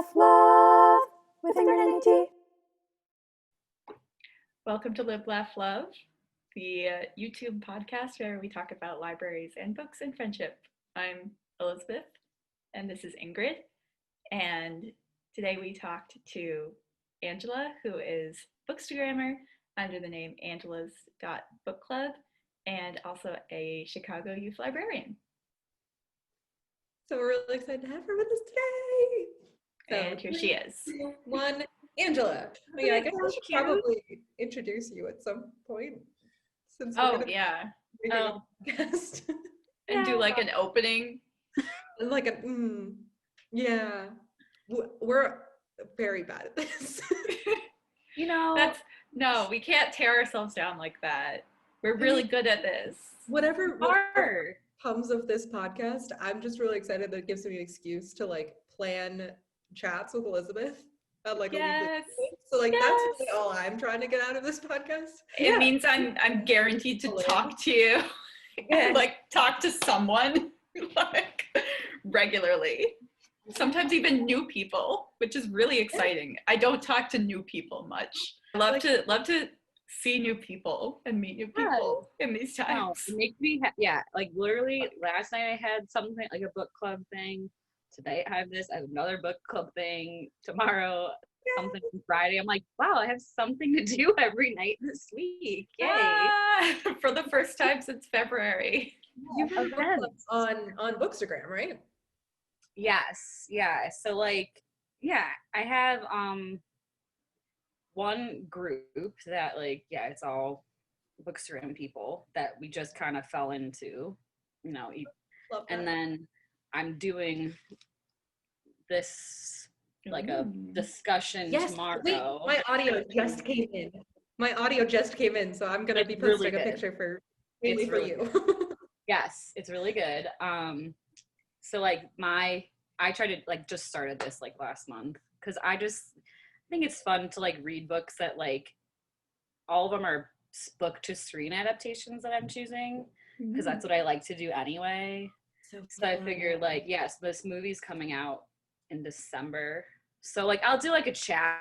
Laugh Love with Ingrid and T. Welcome to Lib Laugh Love, the YouTube podcast where we talk about libraries and books and friendship. I'm Elizabeth, and this is Ingrid. And today we talked to Angela, who is Bookstagrammer under the name Angela's.book club, and also a Chicago youth librarian. So we're really excited to have her with us today. And here she is. One, Angela. Oh, yeah, I guess I should probably introduce you at some point. Since we're yeah. Oh. And do like an opening. Like a, yeah. We're very bad at this. You know. No, we can't tear ourselves down like that. We're really good at this. Whatever comes of this podcast, I'm just really excited that it gives me an excuse to like plan chats with Elizabeth on like a weekly basis. So like that's really all I'm trying to get out of this podcast. It means I'm guaranteed to talk to you. And like talk to someone like regularly. Sometimes even new people, which is really exciting. I don't talk to new people much. I love to see new people and meet new people in these times. It makes me like literally last night I had something like a book club thing. Tonight I have another book club thing. Tomorrow something on Friday. I'm like, wow, I have something to do every night this week. Yay. For the first time since February. You've had book clubs on Bookstagram, right? Yes. Yeah. So like, I have one group that like, it's all Bookstagram people that we just kind of fell into, and then I'm doing this like a discussion tomorrow. Wait, my audio just came in. So I'm gonna be posting a picture for you. Yes, it's really good. So like I tried to like just started this like last month because I think it's fun to like read books that like all of them are book to screen adaptations that I'm choosing because that's what I like to do anyway. So I figured like, yes, this movie's coming out in December. So like I'll do like a chat,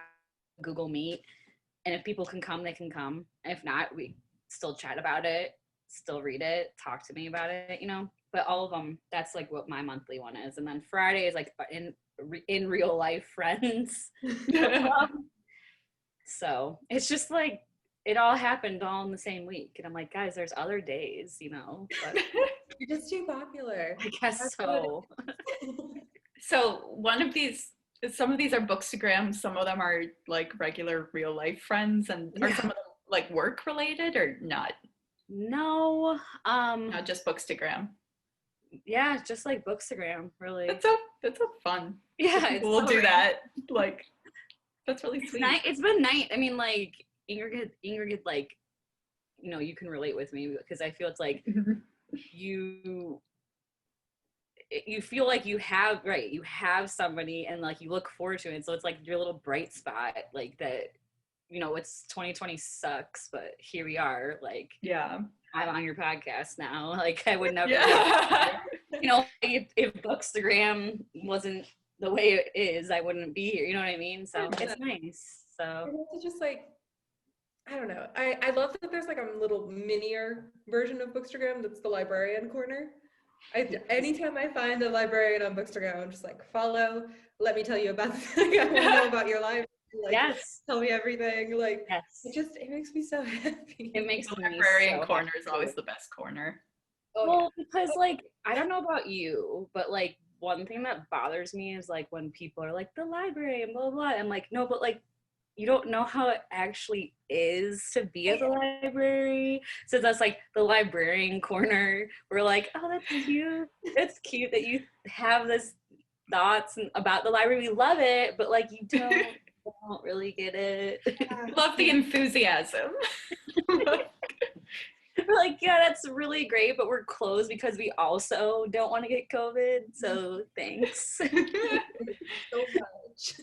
Google Meet, and if people can come, they can come. And if not, we still chat about it, still read it, talk to me about it, But all of them, that's like what my monthly one is. And then Friday is like in real life friends. So it's just like it all happened all in the same week, and I'm like, guys, there's other days, But you're just too popular. I guess so. So some of these are Bookstagrams, some of them are like regular real life friends, and are some of them like work related or not? No, not just Bookstagram. Yeah, just like Bookstagram, really. That's so fun. Yeah, we'll do that. Like, that's really sweet. It's been nice. I mean, like Ingrid, like, you can relate with me because I feel it's like you feel like you have somebody and like you look forward to it. So it's like your little bright spot, like that. It's 2020 sucks, but here we are. Like, I'm on your podcast now. Like, I would never, if Bookstagram wasn't the way it is, I wouldn't be here. You know what I mean? So it's nice. So it's just like, I don't know. I love that there's like a little minier version of Bookstagram that's the librarian corner. Anytime I find a librarian on Bookstagram, I'm just like, follow. Let me tell you about. I want to know about your life. Like, tell me everything. Like, it makes me so happy. It makes the librarian corner is always the best corner. Well, because like I don't know about you, but like one thing that bothers me is like when people are like the library and blah blah. I'm like, no, but like you don't know how it actually is to be at the library. So that's like the librarian corner. We're like, oh, that's cute. It's cute that you have this thoughts about the library. We love it, but like you don't really get it. Love the enthusiasm. We're like, yeah, that's really great, but we're closed because we also don't want to get COVID. So thanks. So much.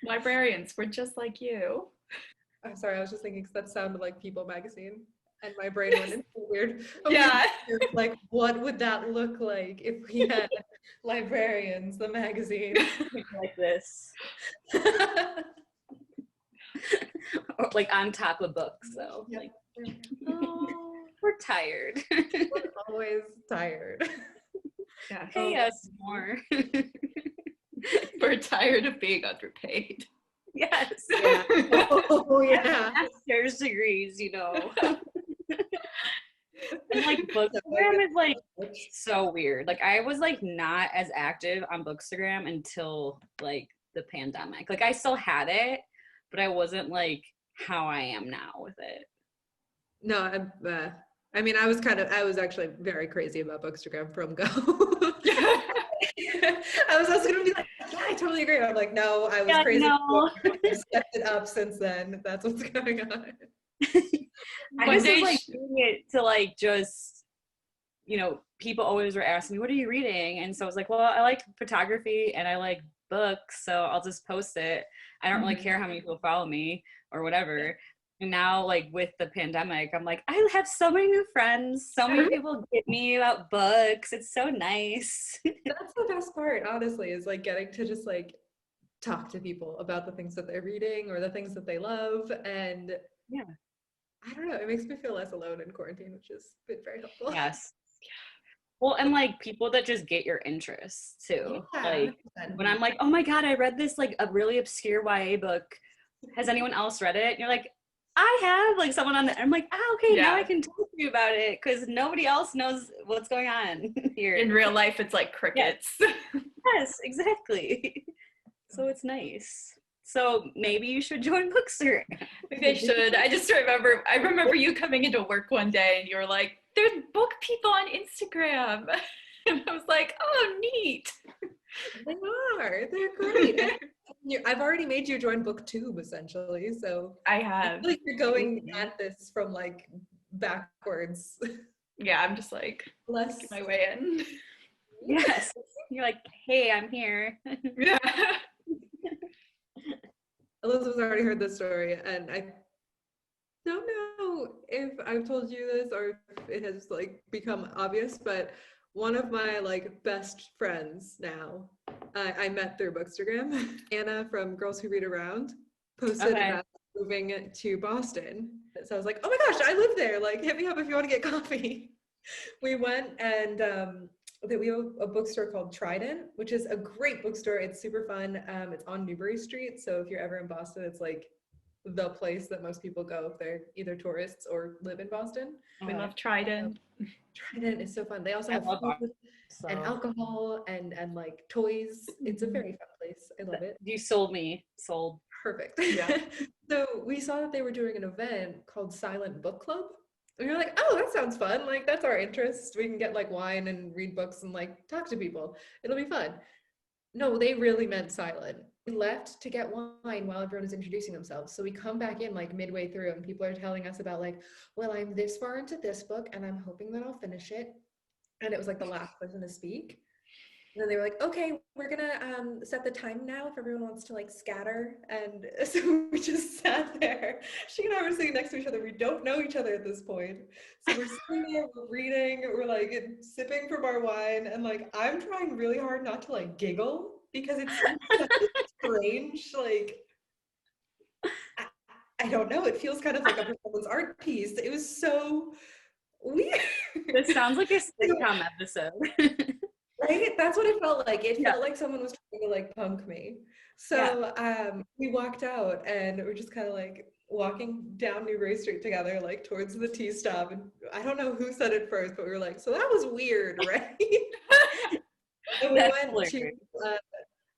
Librarians, we're just like you. I'm sorry, I was just thinking because that sounded like People magazine. and my brain went into Yeah. like, what would that look like if we had Librarians, the magazine? Like this. Or like on top of books, though. Yep. Like, oh, we're tired. We're always tired. Yeah. Pay us more. We're tired of being underpaid. Yes. Yeah. Oh, yeah. Master's degrees, you know. And like Bookstagram is like so weird. Like I was like not as active on Bookstagram until like the pandemic. Like I still had it, but I wasn't like how I am now with it. No, I mean, I was actually very crazy about Bookstagram from go. I was also gonna be like, yeah, I totally agree. I'm like, no, I was crazy. No. I've stepped it up since then. That's what's going on. I just was like doing it to like just, you know, people always were asking me, what are you reading? And so I was like, well, I like photography and I like books, so I'll just post it. I don't really care how many people follow me or whatever. And now, like with the pandemic, I'm like, I have so many new friends. So many people get me about books. It's so nice. That's the best part, honestly, is like getting to just like talk to people about the things that they're reading or the things that they love. And yeah, I don't know, it makes me feel less alone in quarantine, which has been very helpful. yes. Well, and like people that just get your interests too. Yeah, like 100%. when I'm like, oh my God, I read this like a really obscure YA book. Has anyone else read it? And you're like, I have, like someone on the, I'm like, okay, now I can talk to you about it because nobody else knows what's going on here. In real life, it's like crickets. Yes, exactly. So it's nice. So maybe you should join Bookstagram. Maybe I should. I remember you coming into work one day and you were like, there's book people on Instagram. And I was like, oh, neat. They are. They're great. I've already made you join BookTube, essentially. So I have. I feel like you're going at this from like backwards. Yeah, I'm just like, Less my way in. Yes. You're like, hey, I'm here. Yeah. Elizabeth's already heard this story, and I don't know if I've told you this or if it has like become obvious, but one of my like best friends now, I met through Bookstagram. Anna from Girls Who Read Around posted about moving to Boston. So I was like, oh my gosh, I live there. Like, hit me up if you want to get coffee. We went and we have a bookstore called Trident, which is a great bookstore. It's super fun. It's on Newbury Street. So if you're ever in Boston, it's like the place that most people go if they're either tourists or live in Boston. We love Trident. Trident is so fun. They also have food and alcohol and like toys. It's a very fun place. I love it. You sold me. Sold. Perfect. Yeah. So we saw that they were doing an event called Silent Book Club. And we were like, oh, that sounds fun. Like, that's our interest. We can get like wine and read books and like talk to people. It'll be fun. No, they really meant silent. We left to get wine while everyone was introducing themselves. So we come back in like midway through and people are telling us about like, well, I'm this far into this book and I'm hoping that I'll finish it. And it was like the last person to speak. And then they were like, okay, we're gonna set the time now if everyone wants to like scatter. And so we just sat there. She and I were sitting next to each other. We don't know each other at this point. So we're sitting there, we're reading, we're like sipping from our wine. And like, I'm trying really hard not to like giggle because it's such a strange, like, I don't know. It feels kind of like a performance art piece. It was so weird. This sounds like a sitcom episode. Right? That's what it felt like. It felt like someone was trying to like punk me. So we walked out and we're just kind of like walking down Newbury Street together, like towards the tea stop. And I don't know who said it first, but we were like, so that was weird, right? And we went to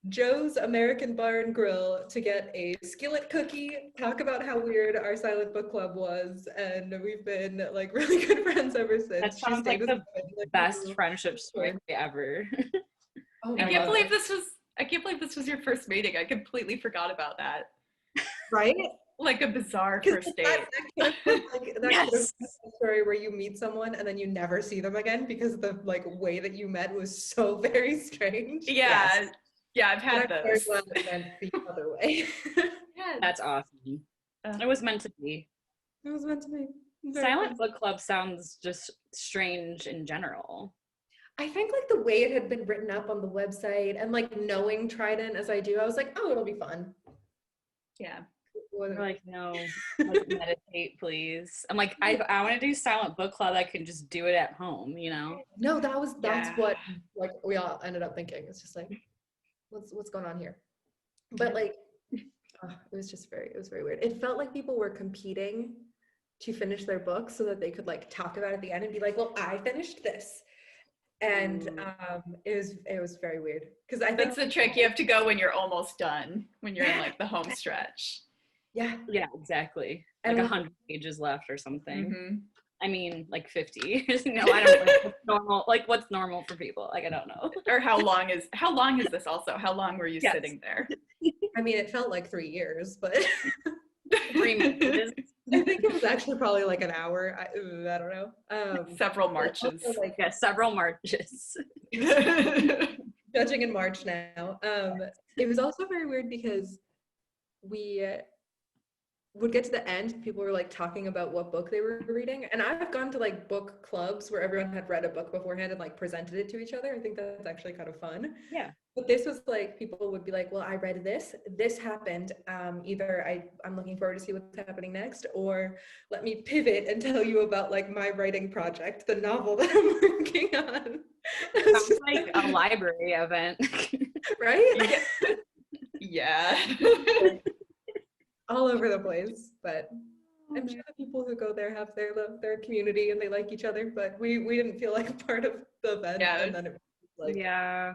Joe's American Bar and Grill to get a skillet cookie, talk about how weird our silent book club was, and we've been like really good friends ever since. That sounds like the best friendship story ever. Oh, I can't believe this was your first meeting. I completely forgot about that. Right? Like a bizarre first date. That could have been a story where you meet someone and then you never see them again because the like way that you met was so very strange. Yeah. Yes. Yeah, I've had those. Very glad it went the other way. That's awesome. It was meant to be. It was meant to be. Silent book club sounds just strange in general. I think like the way it had been written up on the website and like knowing Trident as I do, I was like, oh, it'll be fun. Yeah. They're like, no, let's meditate, please. I'm like, I want to do silent book club. I can just do it at home, you know? No, that's what Yeah. like we all ended up thinking. It's just like, what's going on here? But like, it was very weird. It felt like people were competing to finish their books so that they could like talk about it at the end and be like, well, I finished this. And it was very weird because I think That's the trick. You have to go when you're almost done, when you're in like the home stretch. yeah, exactly. And like 100 pages left or something. Mm-hmm. I mean, like 50. No, I don't know what's normal. Like what's normal for people? Like I don't know. Or how long is this also? How long were you sitting there? I mean, it felt like 3 years, but 3 minutes. I think it was actually probably like an hour. I don't know. Several marches. Also, like, several marches. Judging in March now. It was also very weird because we would get to the end, people were like talking about what book they were reading, and I've gone to like book clubs where everyone had read a book beforehand and like presented it to each other. I think that's actually kind of fun. Yeah. But this was like, people would be like, well, I read this happened, either I'm looking forward to see what's happening next, or let me pivot and tell you about like my writing project, the novel that I'm working on. Sounds like a library event. Right? Yeah. All over the place, but I'm sure the people who go there have their community and they like each other, but we didn't feel like a part of the event. Yeah. And then it was like, yeah,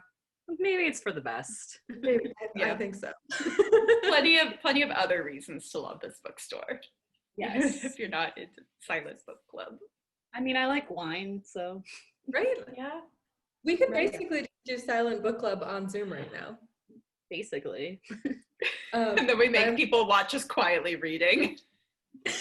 maybe it's for the best. maybe, I Yeah. think so. plenty of other reasons to love this bookstore. Yes. If you're not into silent book club. I mean, I like wine, so Right? Yeah. We could Right. basically do silent book club on Zoom right now. basically. And then we make people watch us quietly reading.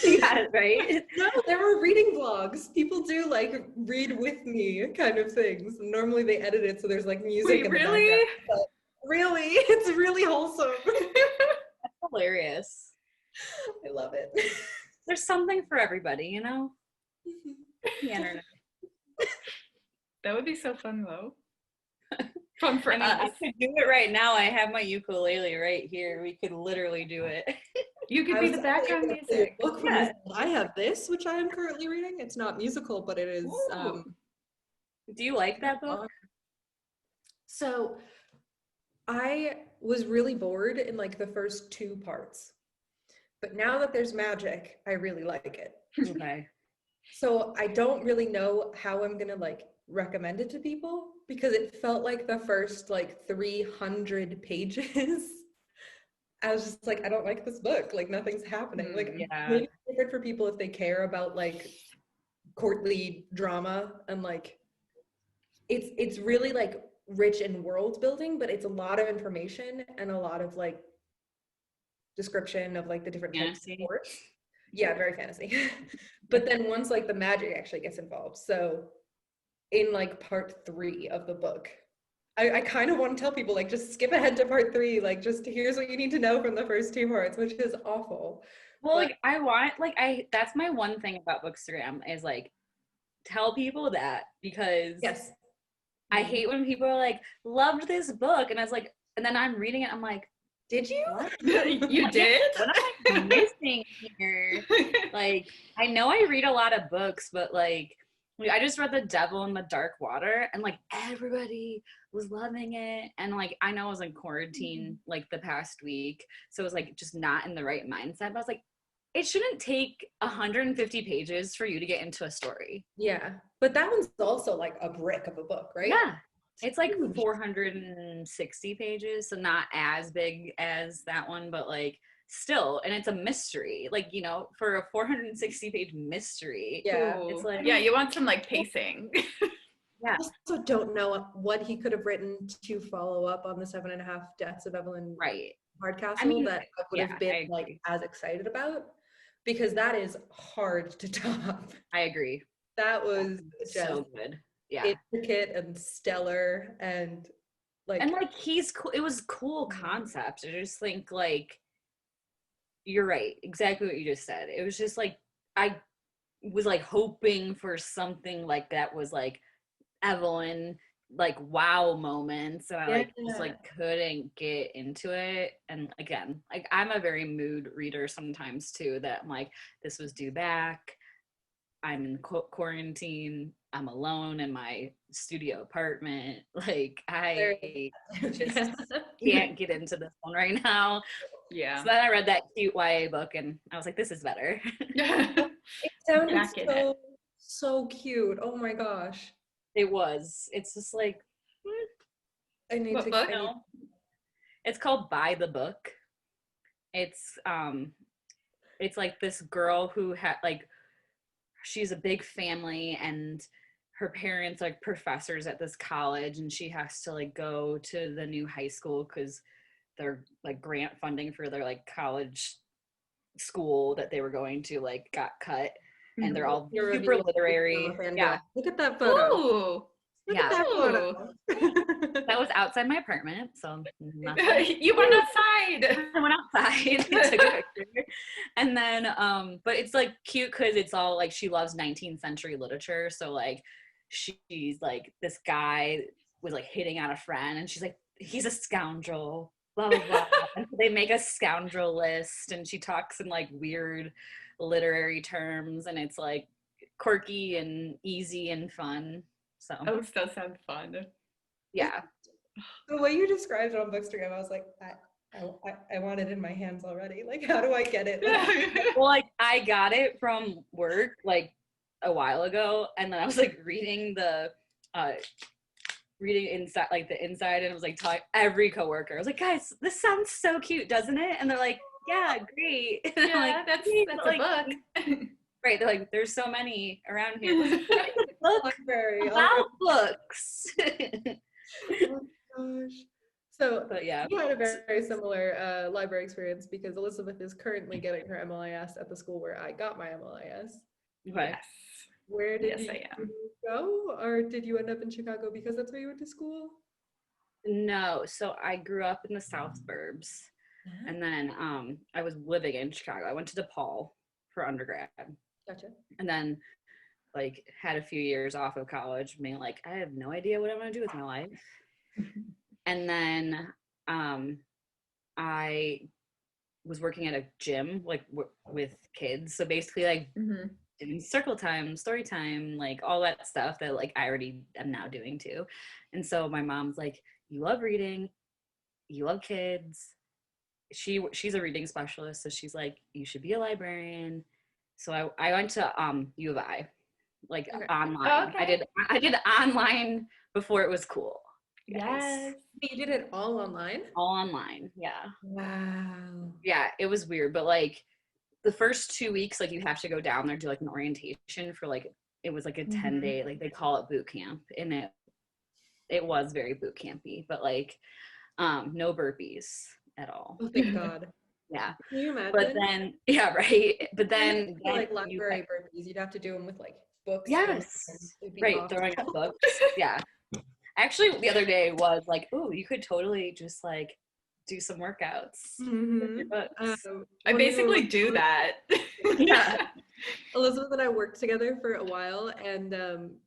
Yeah, right? No, there were reading vlogs. People do like read with me kind of things. Normally they edit it so there's like music. Wait, in the really? background, but really, it's really wholesome. That's hilarious. I love it. There's something for everybody, you know? The internet. That would be so fun though. Fun for I mean, I us. could do it right now. I have my ukulele right here. We could literally do it. You could be the background music. Book from this. I have this, which I am currently reading. It's not musical, but it is. Ooh. Do you like that book? So I was really bored in like the first 2 parts, but now that there's magic, I really like it. Okay. So I don't really know how I'm gonna like recommend it to people, because it felt like the first like 300 pages I was just like, I don't like this book, like nothing's happening. Like yeah. maybe it's different for people if they care about like courtly drama, and like it's really like rich in world building, but it's a lot of information and a lot of like description of like the different types of courts. Yeah, very fantasy. But then once like the magic actually gets involved, so in like part 3 of the book, I kind of want to tell people like just skip ahead to part 3, like just here's what you need to know from the first 2 parts, which is awful. Well, like I want, like that's my one thing about Bookstagram is like tell people that, because yes, I hate when people are like, loved this book, and I was like, and then I'm reading it, I'm like, did you? what? You did? What am I missing here? Like, I know I read a lot of books, but like I just read The Devil in the Dark Water, and like everybody was loving it, and like I know I was in quarantine like the past week, so it was like just not in the right mindset, but I was like, it shouldn't take 150 pages for you to get into a story. Yeah, but that one's also like a brick of a book, right? Yeah, it's like 460 pages, so not as big as that one, but like still, and it's a mystery, like, you know, for a 460 page mystery. Yeah, it's like, yeah, you want some like pacing. I yeah, also don't know what he could have written to follow up on the 7.5 Deaths of Evelyn right. Hardcastle, I mean, that I would have been like as excited about, because that is hard to top. I agree. That was just so good. Yeah, intricate and stellar, and like he's cool. It was cool concept. I just think like you're right, exactly what you just said. It was just like was like hoping for something like that was like Evelyn, like wow moments, and I like just like couldn't get into it. And again, like I'm a very mood reader sometimes too, that I'm like, this was due back, I'm in quarantine, I'm alone in my studio apartment, like I just can't get into this one right now. Yeah. So then I read that cute YA book and I was like, this is better. It sounded so cute. Oh my gosh. It was. It's just like, I need what to book? It's called By the Book. It's like this girl who had like, she's a big family and her parents like professors at this college, and she has to like go to the new high school because their like grant funding for their like college school that they were going to like got cut, and they're all super literary. Yeah, look at that photo. Ooh. Look at that photo. That was outside my apartment, so you went outside. I went outside, took a picture, and then but it's like cute because it's all like she loves 19th century literature, so like she's like, this guy was like hitting on a friend, and she's like, he's a scoundrel, blah blah blah. And so they make a scoundrel list, and she talks in like weird literary terms, and it's like quirky and easy and fun. So that does sound fun. Yeah. The way you described it on Bookstagram, I was like, I want it in my hands already. Like, how do I get it? Well, like I got it from work like a while ago, and then I was like reading inside, like the inside, and I was like telling every coworker, I was like, guys, this sounds so cute, doesn't it? And they're like, yeah, great. Yeah, like, that's like, a book. Right, they're like, there's so many around here. Look About books. Oh my gosh. So But yeah, we had a very similar library experience because Elizabeth is currently getting her MLIS at the school where I got my MLIS. okay. Yes. Where did you I am. go? Or did you end up in Chicago because that's where you went to school? No, so I grew up in the South Burbs, and then I was living in Chicago. I went to DePaul for undergrad. Gotcha. And then like had a few years off of college, being like, I have no idea what I'm gonna do with my life. And then I was working at a gym like with kids, so basically like doing circle time, story time, like all that stuff that like I already am now doing too. And so my mom's like, you love reading, you love kids. She's a reading specialist, so she's like, you should be a librarian. So I went to U of I, like online. Oh, okay. I did online before it was cool. Yes. You did it all online? All online, yeah. Wow. Yeah, it was weird, but like the first 2 weeks, like you have to go down there, do like an orientation for like, it was like a 10-day, like they call it boot camp, and it was very boot campy, but like no burpees at all. Oh, thank God. Yeah. Can you imagine? But then, yeah, right. But then like library burpees, you'd have to do them with like books. Yes. Right, awesome. throwing up books. Yeah. Actually, the other day was like, oh, you could totally just like do some workouts with your books. I basically do that. Yeah. Elizabeth and I worked together for a while, and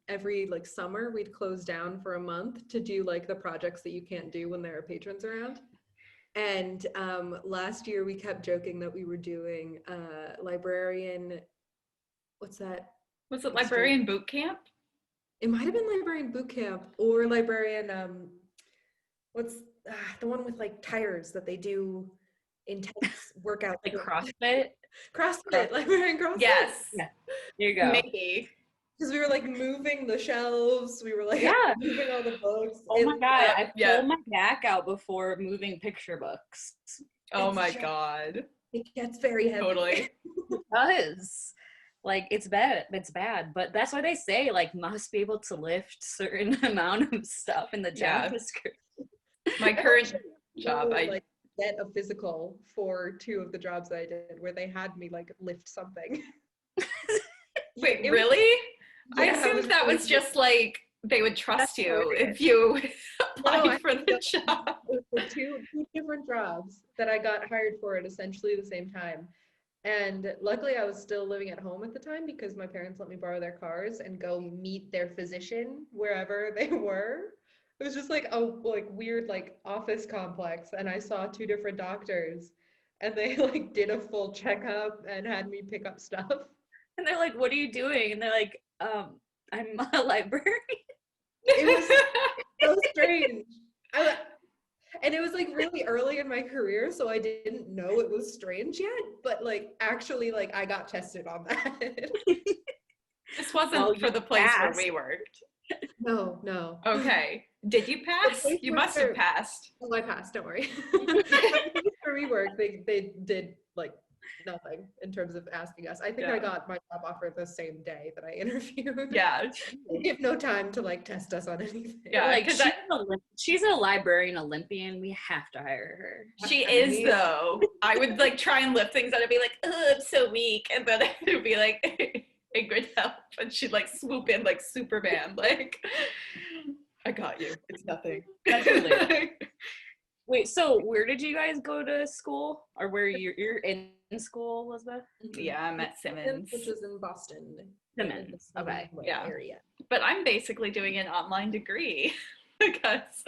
every like summer we'd close down for a month to do like the projects that you can't do when there are patrons around. And last year we kept joking that we were doing librarian, what's that? Was it librarian boot camp? It might have been librarian boot camp or librarian, what's the one with like tires that they do intense workout. Like CrossFit? CrossFit, librarian CrossFit. Yes. Yeah. There you go. Maybe. Because we were like moving the shelves, we were like moving all the books. Oh my God, I pulled my back out before moving picture books. Oh my God. It gets very heavy. Totally. It does. Like it's bad, but that's why they say like must be able to lift certain amount of stuff in the job description. My current job, I like get a physical for 2 of the jobs that I did where they had me like lift something. Wait, really? Yeah, I assumed that was just like they would trust you if you applied for the job. It was two different jobs that I got hired for at essentially the same time. And luckily I was still living at home at the time because my parents let me borrow their cars and go meet their physician wherever they were. It was just like a like weird like office complex, and I saw two different doctors and they like did a full checkup and had me pick up stuff. And they're like, what are you doing? And they're like, I'm a librarian. It was so strange. And it was like really early in my career, so I didn't know it was strange yet, but like actually like I got tested on that. This wasn't for the place where we worked. No. Okay. Did you pass? You must have passed. Oh, I passed, don't worry. Where we worked, they did like nothing in terms of asking us. I think I got my job offer the same day that I interviewed. Yeah. They have no time to like test us on anything. Yeah, like she's a librarian Olympian. We have to hire her. She is though. I would like try and lift things and I'd be like, oh, I'm so weak. And then it would be like, Ingrid, help. And she'd like swoop in like Superman, like, I got you. It's nothing. Definitely. Wait, so where did you guys go to school? Or where you're in school, Elizabeth? Yeah, I'm at Simmons. Which is in Boston. Simmons, okay. Yeah. Area. But I'm basically doing an online degree because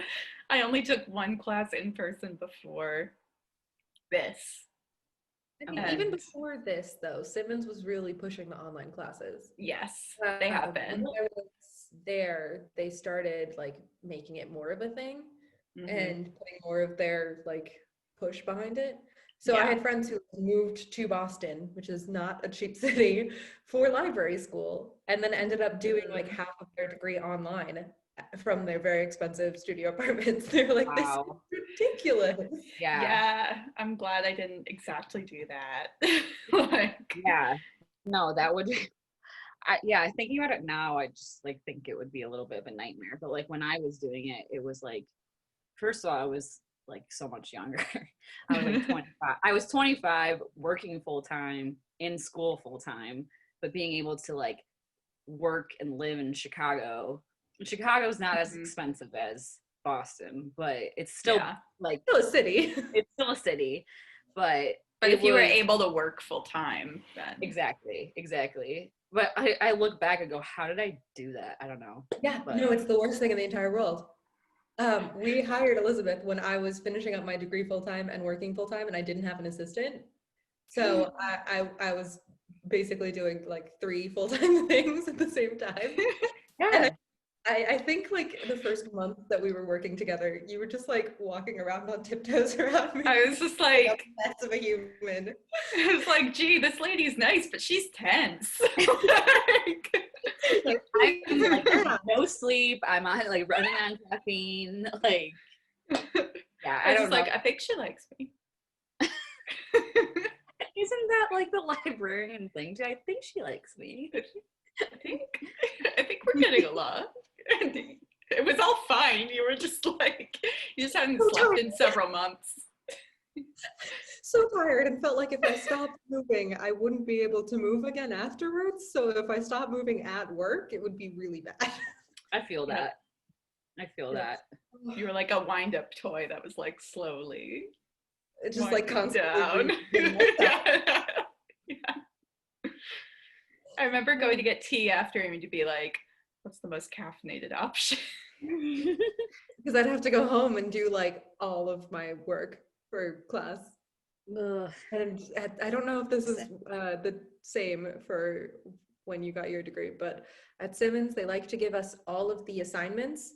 I only took one class in person before this. I mean, even before this, though, Simmons was really pushing the online classes. Yes, they have been. When I was there, they started like making it more of a thing and putting more of their like push behind it. So I had friends who moved to Boston, which is not a cheap city, for library school, and then ended up doing like half of their degree online from their very expensive studio apartments. They're like, this is ridiculous. Yeah, I'm glad I didn't exactly do that. Like, no, that would I thinking about it now, I just like think it would be a little bit of a nightmare. But like when I was doing it, it was like, first of all, I was like so much younger. I was like 25. I was 25, working full time, in school full time, but being able to like work and live in Chicago. Chicago's not as expensive as Boston, but it's still like still a city. It's still a city, but if you were able to work full time, then exactly. But I look back and go, how did I do that? I don't know. Yeah, no, it's the worst thing in the entire world. We hired Elizabeth when I was finishing up my degree full-time and working full-time, and I didn't have an assistant. So I was basically doing like 3 full-time things at the same time. And I think like the first month that we were working together, you were just like walking around on tiptoes around me. I was just like, that's of a human. I was like, gee, this lady's nice, but she's tense. I'm like no sleep. I'm on like running on caffeine. Like, I don't know. Like, I think she likes me. Isn't that like the librarian thing? I think she likes me. I think we're getting along. It was all fine. You were just like, you just hadn't slept in several months. So tired, and felt like if I stopped moving, I wouldn't be able to move again afterwards. So if I stopped moving at work, it would be really bad. I feel that. You were like a wind-up toy that was like slowly. It's just like constantly down. I remember going to get tea after and to be like, what's the most caffeinated option? Because I'd have to go home and do like all of my work for class. Ugh. And I don't know if this is the same for when you got your degree, but at Simmons, they like to give us all of the assignments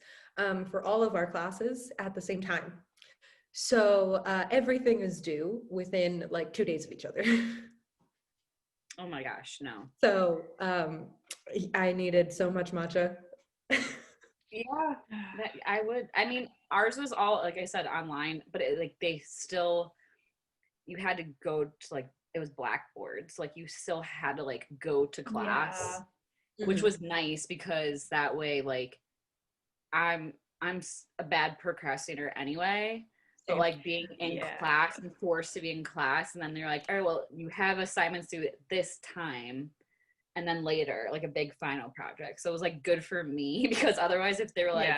for all of our classes at the same time. So everything is due within like 2 days of each other. Oh my gosh, no. So I needed so much matcha. Yeah, I mean, ours was all, like I said, online, but you had to go to like, it was blackboards. Like you still had to like go to class, which was nice because that way, like I'm a bad procrastinator anyway. So like being in class and forced to be in class, and then they're like, all right, well, you have assignments due at this time, and then later, like a big final project. So it was like good for me because otherwise, if they were like,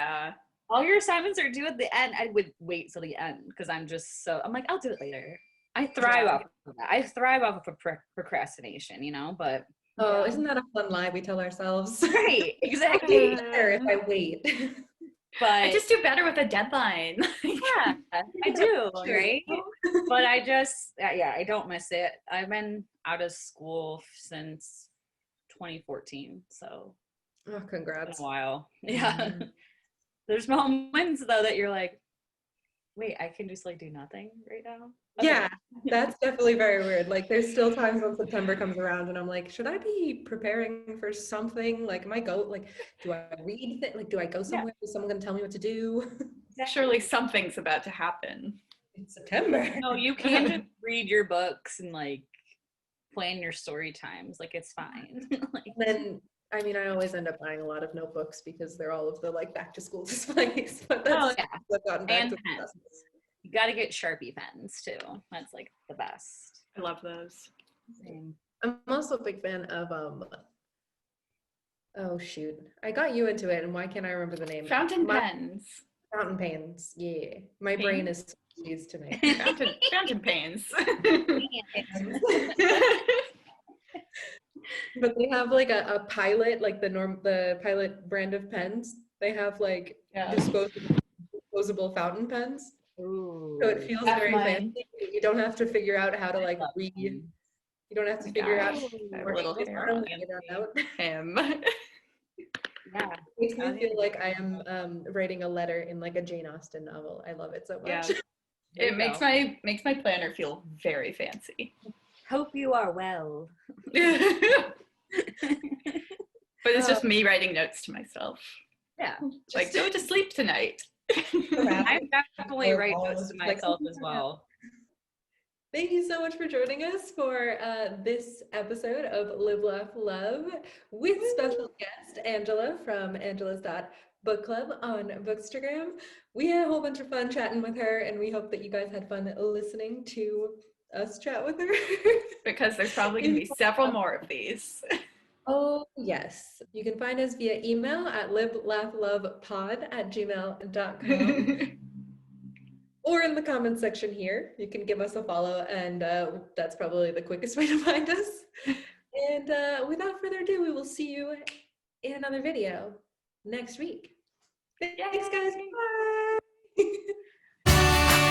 all your assignments are due at the end, I would wait till the end because I'm like, I'll do it later. I thrive Yeah. off of that. I thrive off of procrastination, you know, but Oh, isn't that a fun lie we tell ourselves? right, I'll exactly. do better if I wait. But I just do better with a deadline. yeah, I do, Sure. right? But I just, yeah, I don't miss it. I've been out of school since 2014, so Oh, it's been congrats. a while. Yeah. Mhm. There's moments though that you're like, wait, I can just like do nothing right now. Okay. Yeah, that's definitely very weird. Like, there's still times when September comes around and I'm like, should I be preparing for something? Like, do I read like, do I go somewhere? Is someone gonna tell me what to do? Surely something's about to happen. It's September. No, you can just read your books and like plan your story times. Like it's fine. Like, And then, I mean, I always end up buying a lot of notebooks because they're all of the like back to school displays. But oh that's yeah, I've gotten back and to pens. You got to get Sharpie pens too. That's like the best. I love those. Same. I'm also a big fan of oh shoot, I got you into it, and why can't I remember the name? Fountain pens. Fountain pens. Yeah, my brain is so confused tonight. Fountain pens. But they have like a pilot, like the pilot brand of pens. They have like Yeah. disposable fountain pens. Ooh. So it feels That's very mine. fancy. You don't have to figure out how to like read. You don't have to figure out I have or a little figure hair on it out. him. Yeah. Makes me feel like I am writing a letter in like a Jane Austen novel. I love it so much. Yeah. There It you makes go. my planner feel very fancy. Hope you are well. But it's just me writing notes to myself. Yeah. Like, go to sleep tonight. I definitely Or write balls, notes to like, myself as well. Thank you so much for joining us for this episode of Lib Laugh Love with special guest Angela from Angela's.book club on Bookstagram. We had a whole bunch of fun chatting with her, and we hope that you guys had fun listening to us chat with her. Because there's probably going to be several more of these. Oh, yes. You can find us via email at liblaughlovepod@gmail.com. Or in the comments section here. You can give us a follow, and that's probably the quickest way to find us. And without further ado, we will see you in another video next week. Thanks, guys. Yay. Bye.